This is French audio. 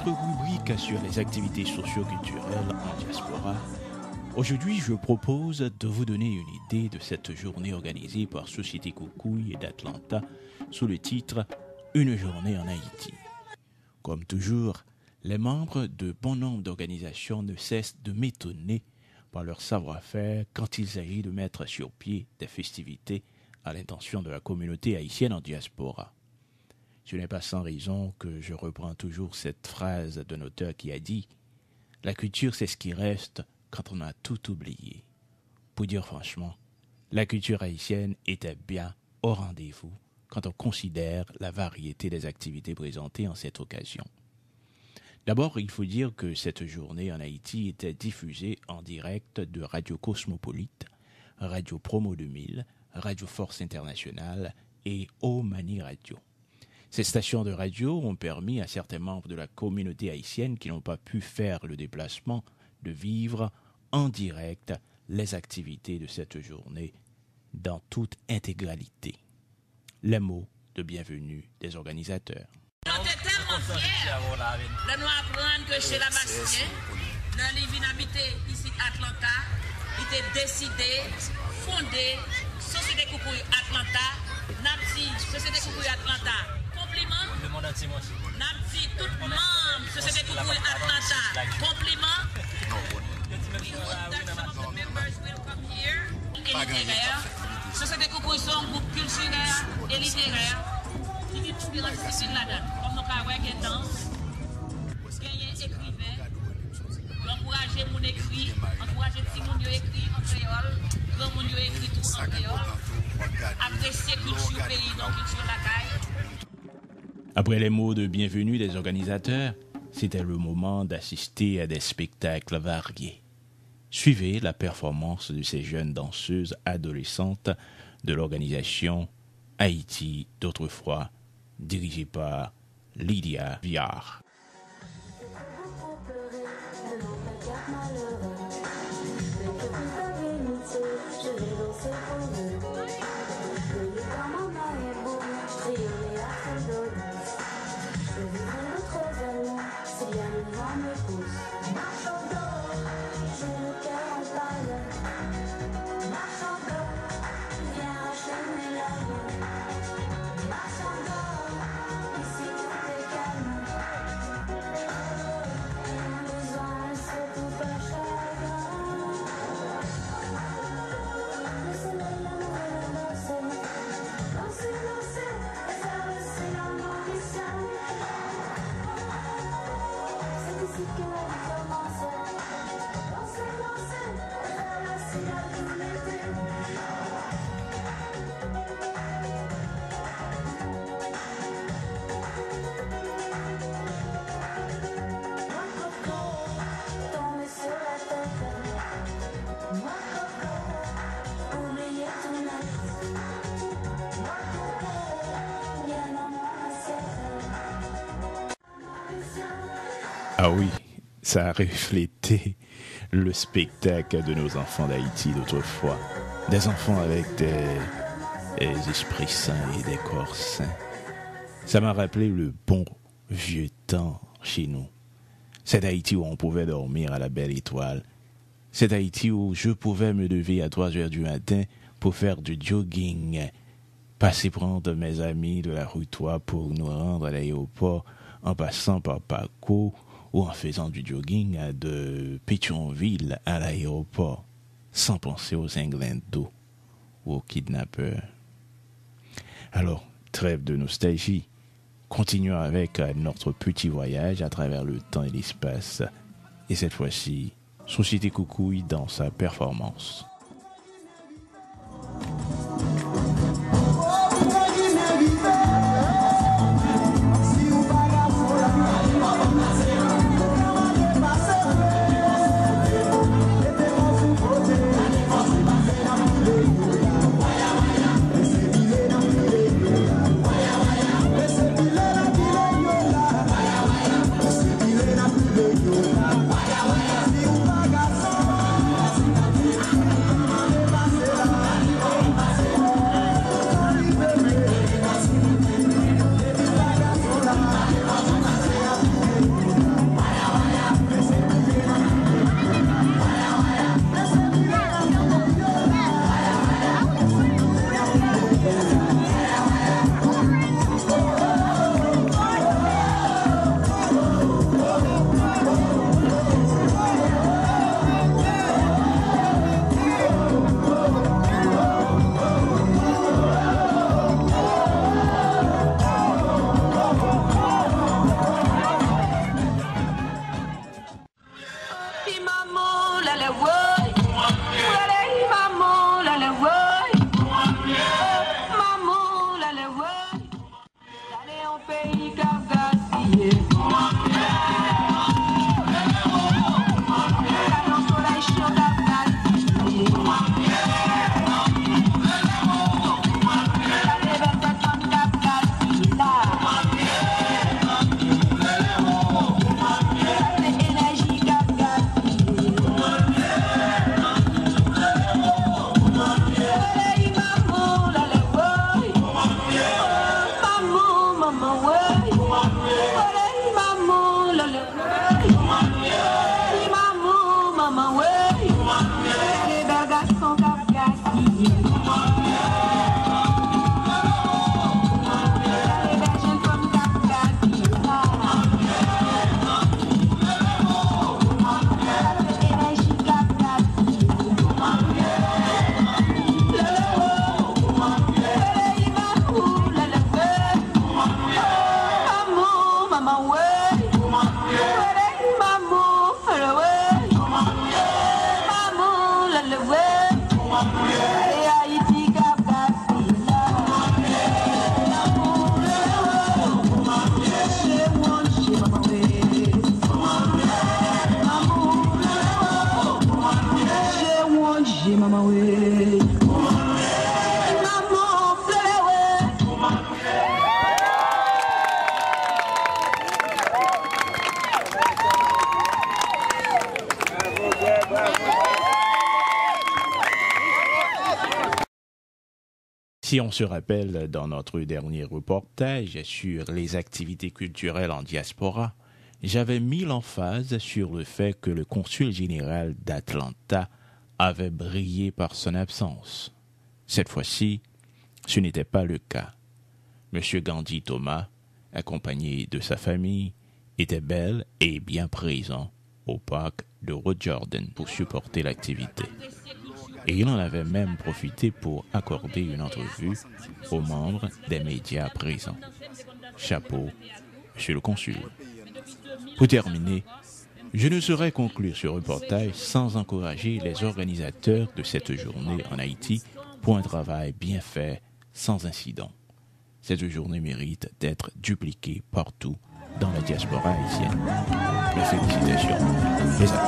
notre rubrique sur les activités socio-culturelles en diaspora. Aujourd'hui, je propose de vous donner une idée de cette journée organisée par Société Koukouï d'Atlanta sous le titre « Une journée en Haïti ». Comme toujours, les membres de bon nombre d'organisations ne cessent de m'étonner par leur savoir-faire quand il s'agit de mettre sur pied des festivités à l'intention de la communauté haïtienne en diaspora. Ce n'est pas sans raison que je reprends toujours cette phrase d'un auteur qui a dit « La culture, c'est ce qui reste quand on a tout oublié ». Pour dire franchement, la culture haïtienne était bien au rendez-vous quand on considère la variété des activités présentées en cette occasion. D'abord, il faut dire que cette journée en Haïti était diffusée en direct de Radio Cosmopolite, Radio Promo 2000, Radio Force Internationale et Omani Radio. Ces stations de radio ont permis à certains membres de la communauté haïtienne qui n'ont pas pu faire le déplacement de vivre en direct les activités de cette journée dans toute intégralité. Les mots de bienvenue des organisateurs. On était tellement fiers de nous apprendre que chez la Bastien, dans les villes habitées ici à Atlanta, il était décidé, fondé, Société Koukouï Atlanta, Napsi, Société Koukouï Atlanta. Compliment. Le monde entier, moi aussi. Napsi, tout le monde, Société Koukouï Atlanta. Compliment. Members will come here. Et littéraire. Société Koukouï sont un groupe culturel et littéraire. Qui dit tout la discipline là-dedans. Comme nous avons une danse, gagner écrivain, encourager mon écrit, encourager petit monde écrit en créole, grand monde écrit tout en créole, apprécier culture pays, donc culture la caille. Après les mots de bienvenue des organisateurs, c'était le moment d'assister à des spectacles variés. Suivez la performance de ces jeunes danseuses adolescentes de l'organisation Haïti d'autrefois, dirigée par Lydia Viard. Ah oui, ça a reflété le spectacle de nos enfants d'Haïti d'autrefois. Des enfants avec des esprits sains et des corps sains. Ça m'a rappelé le bon vieux temps chez nous. C'est Haïti où on pouvait dormir à la belle étoile. C'est Haïti où je pouvais me lever à 3 heures du matin pour faire du jogging. Passer prendre mes amis de la rue Toit pour nous rendre à l'aéroport en passant par Paco ou en faisant du jogging de Pétionville à l'aéroport, sans penser aux inglindos ou aux kidnappeurs. Alors, trêve de nostalgie, continuons avec notre petit voyage à travers le temps et l'espace. Et cette fois-ci, Société Koukouï dans sa performance. Si on se rappelle dans notre dernier reportage sur les activités culturelles en diaspora, j'avais mis l'emphase sur le fait que le consul général d'Atlanta avait brillé par son absence. Cette fois-ci, ce n'était pas le cas. M. Gandhi Thomas, accompagné de sa famille, était bel et bien présent au parc de Road Jordan pour supporter l'activité. Et il en avait même profité pour accorder une entrevue aux membres des médias présents. Chapeau, monsieur le consul. Pour terminer, je ne saurais conclure ce reportage sans encourager les organisateurs de cette journée en Haïti pour un travail bien fait, sans incident. Cette journée mérite d'être dupliquée partout dans la diaspora haïtienne. Mes félicitations, les applaudissements.